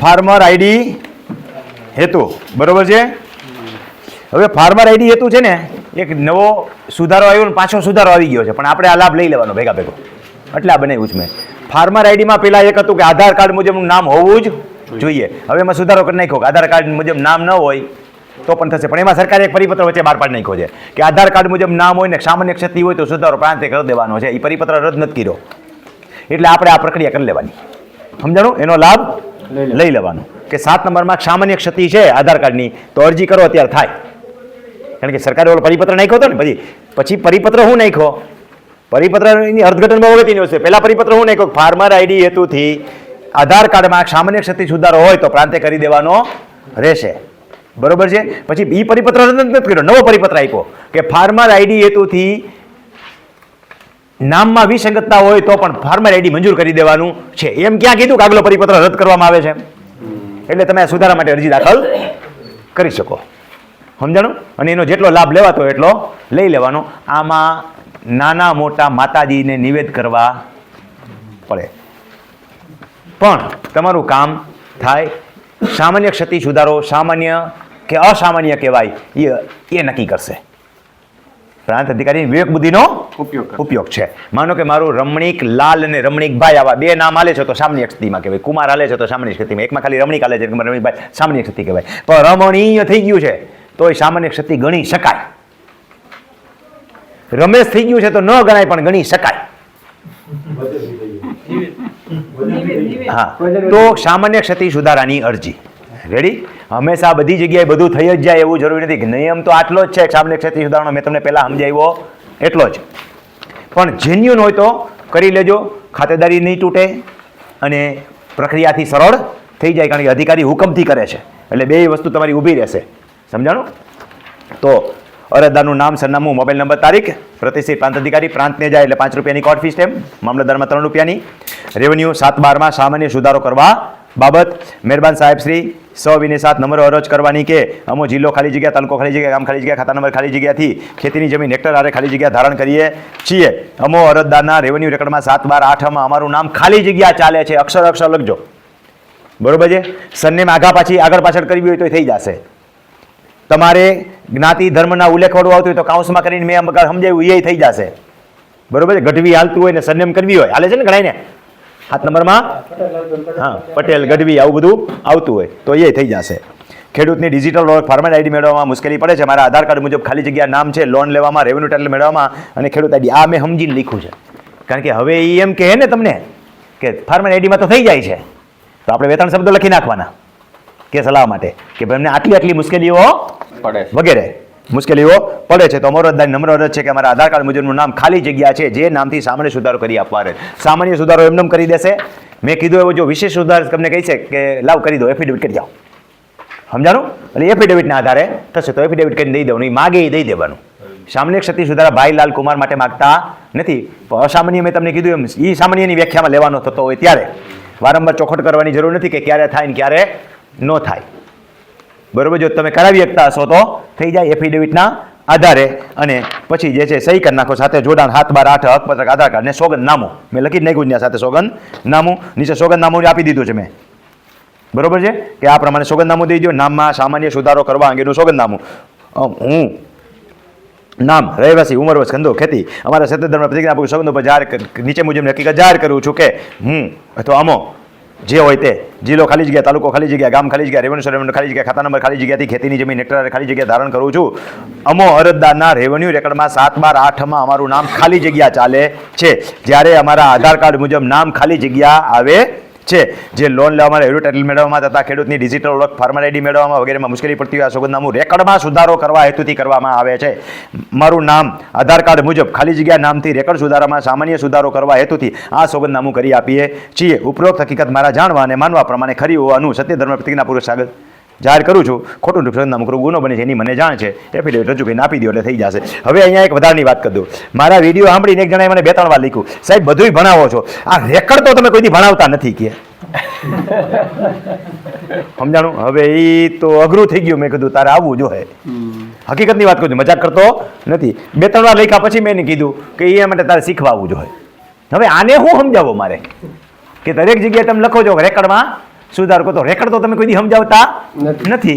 Farmer ID હેતુ, બરોબર છે. હવે ફાર્મર આઈડી હેતુ છે ને એક નવો સુધારો આવ્યો ને પાછો સુધારો આવી ગયો છે, પણ આપણે આ લાભ લઈ લેવાનો ભેગા ભેગો, એટલે આ બનાવ્યું છે મેં. ફાર્મર આઈડીમાં પેલા એક હતું કે આધાર કાર્ડ મુજબનું નામ હોવું જ જોઈએ. હવે એમાં સુધારો કરી નાખ્યો કે આધાર કાર્ડ મુજબ નામ ન હોય તો પણ થશે, પણ એમાં સરકારે એક પરિપત્ર વચ્ચે બહાર પાડી નાખ્યો છે કે આધાર કાર્ડ મુજબ નામ હોય ને સામાન્ય ક્ષતિ હોય તો સુધારો પ્રાંતે કરી દેવાનો છે. એ પરિપત્ર રદ નથી કર્યો, એટલે આપણે આ પ્રક્રિયા કરી લેવાની. સમજાણું? એનો લાભ લઈ લેવાનો કે 7 નંબરમાં સામાન્ય ક્ષતિ છે આધાર કાર્ડની તો અરજી કરો અત્યારે થાય, કારણ કે સરકારે ઓલો પરિપત્ર નાખ્યો હતો ને, પછી પરિપત્ર શું નાખ્યો, પરિપત્રની અર્થઘટન બહુ અગત્યની વસ્તુ. પહેલા પરિપત્ર શું નાખ્યો, ફાર્મર આઈડી હેતુથી આધાર કાર્ડમાં સામાન્ય ક્ષતિ સુધારો હોય તો પ્રાંતે કરી દેવાનો રહેશે, બરોબર છે. પછી એ પરિપત્ર રદ નથી કર્યો, નવો પરિપત્ર આપ્યો કે ફાર્મર આઈડી હેતુથી નામમાં વિસંગતતા હોય તો પણ ફાર્મર આઈડી મંજૂર કરી દેવાનું છે. એમ ક્યાં કીધું કે આગલો પરિપત્ર રદ કરવામાં આવે છે? એટલે તમે આ સુધારા માટે અરજી દાખલ કરી શકો. સમજાણું? અને એનો જેટલો લાભ લેવાતો એટલો લઈ લેવાનો. આમાં નાના મોટા માતાજીને નિવેદ કરવા પડે, પણ તમારું કામ થાય. સામાન્ય ક્ષતિ સુધારો સામાન્ય કે અસામાન્ય કહેવાય એ નક્કી કરશે. પ્રાંત અધિકારીની વિવેક બુદ્ધિનો ઉપયોગ છે. માનો કે મારું રમણીક લાલ અને રમણીકભાઈ આવા બે નામ હાલે છે તો સામાન્ય ક્ષતિમાં કહેવાય. કુમાર હાલે છે તો સામાન્ય ક્ષતિમાં. એકમાં ખાલી રમણીક હાલે છે, રમણીકભાઈ સામાન્ય ક્ષતિ કહેવાય. પણ રમણીય થઈ ગયું છે તો એ સામાન્ય ક્ષતિ ગણી શકાય. રમેશ થઈ ગયું છે તો ન ગણાય પણ ગણી શકાય. હા, તો સામાન્ય ક્ષતિ સુધારાની અરજી રેડી. હંમેશા બધી જગ્યાએ બધું થઈ જ જાય એવું જરૂરી નથી. નિયમ તો આટલો જ છે સામાન્ય ક્ષતિ સુધારવાનો, મેં તમને પહેલા સમજાવ્યો એટલો જ. પણ જેન્યુન હોય તો કરી લેજો, ખાતેદારી નહીં તૂટે અને પ્રક્રિયાથી સરળ થઈ જાય, કારણ કે અધિકારી હુકમથી કરે છે એટલે બે વસ્તુ તમારી ઊભી રહેશે. સમજાણું? તો અરજદારનું નામ, સરનામું, મોબાઈલ નંબર, તારીખ, પ્રતિષ્ઠિત પ્રાંત અધિકારી, પ્રાંતને જાય એટલે 5 રૂપિયાની કોર્ટ ફી સ્ટેમ્પ, મામલતદારમાં 3 રૂપિયાની. રેવન્યુ 7/12માં સામાન્ય સુધારો કરવા બાબત મહેરબાન સાહેબ શ્રી સવિને 7 નંબર અરજ કરવાની કે અમો જિલ્લો ખાલી જગ્યા, તાલુકો ખાલી જગ્યા, ગામ ખાલી જગ્યા, ખાતા નંબર ખાલી જગ્યાથી ખેતીની જમીન હેક્ટર આરે ખાલી જગ્યા ધારણ કરીએ છીએ. અમો અરજદારના રેવન્યુ રેકર્ડમાં 7/12/8માં અમારું નામ ખાલી જગ્યા ચાલે છે. અક્ષર અક્ષર લખજો, બરોબર છે. સરનેમ આગળ પાછળ કરવી હોય તો થઈ જશે. તમારે જ્ઞાતિ ધર્મના ઉલ્લેખવાળું આવતું હોય તો કાઉન્સમાં કરીને મેં સમજાવ્યું એ થઈ જશે, બરોબર છે. ગઢવી હાલતું હોય ને સરનેમ કરવી હોય હાલે છે ને ઘણાને. 7 નંબરમાં હા પટેલ, ગઢવી આવું બધું આવતું હોય તો એ થઈ જશે. ખેડૂતની ડિજિટલ ઓળખ ફાર્મર આઈડી મેળવવામાં મુશ્કેલી પડે છે. મારા આધાર કાર્ડ મુજબ ખાલી જગ્યા નામ છે, લોન લેવામાં, રેવન્યુ ટાઇટલ મેળવવામાં અને ખેડૂત આઈડી. આ મેં સમજીને લખ્યું છે, કારણ કે હવે એ એમ કહે ને તમને કે ફાર્મર આઈડીમાં તો થઈ જાય છે તો આપણે 2-3 શબ્દો લખી નાખવાના કે સલાહ માટે કે ભાઈ અમને આટલી મુશ્કેલીઓ પડે વગેરે મુશ્કેલીઓ પડે છે. તો અમારો નમ્ર અરજ છે કે અમારા આધાર કાર્ડ મુજબનું નામ ખાલી જગ્યા છે જે નામથી સામાન્ય સુધારો કરી આપવા રહે. સામાન્ય સુધારો એમને કરી દેશે. મેં કીધું એવો જો વિશેષ સુધાર તમને કહી છે કે લાવ કરી દો, એફિડેવિટ કરી જાઓ. સમજાણું? એટલે એફિડેવિટના આધારે થશે તો એફિડેવિટ કરીને દઈ દેવાનું. એ માગે એ દઈ દેવાનું. સામાન્ય ક્ષતિ સુધારા ભાઈલાલ કુમાર માટે માગતા નથી. અસામાન્ય મેં તમને કીધું એમ એ સામાન્યની વ્યાખ્યામાં લેવાનો થતો હોય ત્યારે વારંવાર ચોખટ કરવાની જરૂર નથી કે ક્યારે થાય ને ક્યારે ન થાય, બરોબર. જો તમે કરાવી શકતા હશો તો થઈ જાય એફિડેવિટના આધારે. અને પછી જે છે સહી કરી નાખો, સાથે જોડાણ 7/12/8 હકપત્રક, આધાર કાર્ડ ને સોગંદનામું. મેં લખી જ નાખ્યું ત્યાં સાથે સોગંદનામું. નીચે સોગંદનામું આપી દીધું છે મેં, બરોબર છે કે આ પ્રમાણે સોગંદનામું દઈ દો. નામમાં સામાન્ય સુધારો કરવા અંગેનું સોગંદનામું. હું નામ, રહેવાસી, ઉંમર, વર્ષ, ધંધો, ખેતી, અમારા સતત ધર્મ પ્રતિજ્ઞા આપું સોગંદ ઉપર જાહેર નીચે મુજબની હકીકત જાહેર કરું છું કે હું અથવા અમો જે હોય તે જિલ્લો ખાલી જગ્યા, તાલુકો ખાલી જગ્યા, ગામ ખાલી જગ્યા, રેવન્યુ ખાલી જગ્યા, ખાતા નંબર ખાલી જગ્યાથી ખેતીની જમીન હેક્ટર ખાલી જગ્યા ધારણ કરું છું. અમો અરજદારના રેવન્યુ રેકર્ડમાં 7/12/8માં અમારું નામ ખાલી જગ્યા ચાલે છે. જ્યારે અમારા આધાર કાર્ડ મુજબ નામ ખાલી જગ્યા આવે છે. જે લોન લેવામાં, રેવન્યુ ટાઇટલ મેળવવામાં તથા ખેડૂતની ડિજિટલ ઓળખ, ફાર્મર આઈડી મેળવવામાં વગેરેમાં મુશ્કેલી પડતી હોય આ સોગંદનામું રેકર્ડમાં સુધારો કરવા હેતુથી કરવામાં આવે છે. મારું નામ આધાર કાર્ડ મુજબ ખાલી જગ્યા નામથી રેકર્ડ સુધારામાં સામાન્ય સુધારો કરવા હેતુથી આ સોગંદનામું કરી આપીએ છીએ. ઉપરોક્ત હકીકત મારા જાણવા અને માનવા પ્રમાણે ખરી હોવાનું સત્ય ધર્મ પ્રતિજ્ઞાપૂર્વક સાગર જાહેર કરું છું. ખોટું સોગંદનામું કરવું ગુનો બને છે એની મને જાણ છે. એફિડેવિટ રજૂ કરીને આપી દો એટલે થઈ જશે. હવે અહીંયા એક વધારાની વાત કરી દઉં. મારા વિડીયો સાંભળીને એક જણાએ મને 2-3 વાર લખ્યું, સાહેબ બધુંય ભણાવો છો, આ રેકર્ડ તો તમે કોઈથી ભણાવતા નથી કે. સમજાણું? હવે એ તો અઘરું થઈ ગયું. મેં કીધું તારે આવવું જોઈએ. હકીકતની વાત કરું છું, મજાક કરતો નથી. 2-3 વાર લખ્યા પછી મેં એને કીધું કે એ માટે તારે શીખવા આવવું જોઈએ. હવે આને હું સમજાવો મારે કે દરેક જગ્યાએ તમે લખો છો રેકર્ડમાં સુધારો કરતો રેકર્ડ તો તમે કોઈ દી સમજાવતા નથી.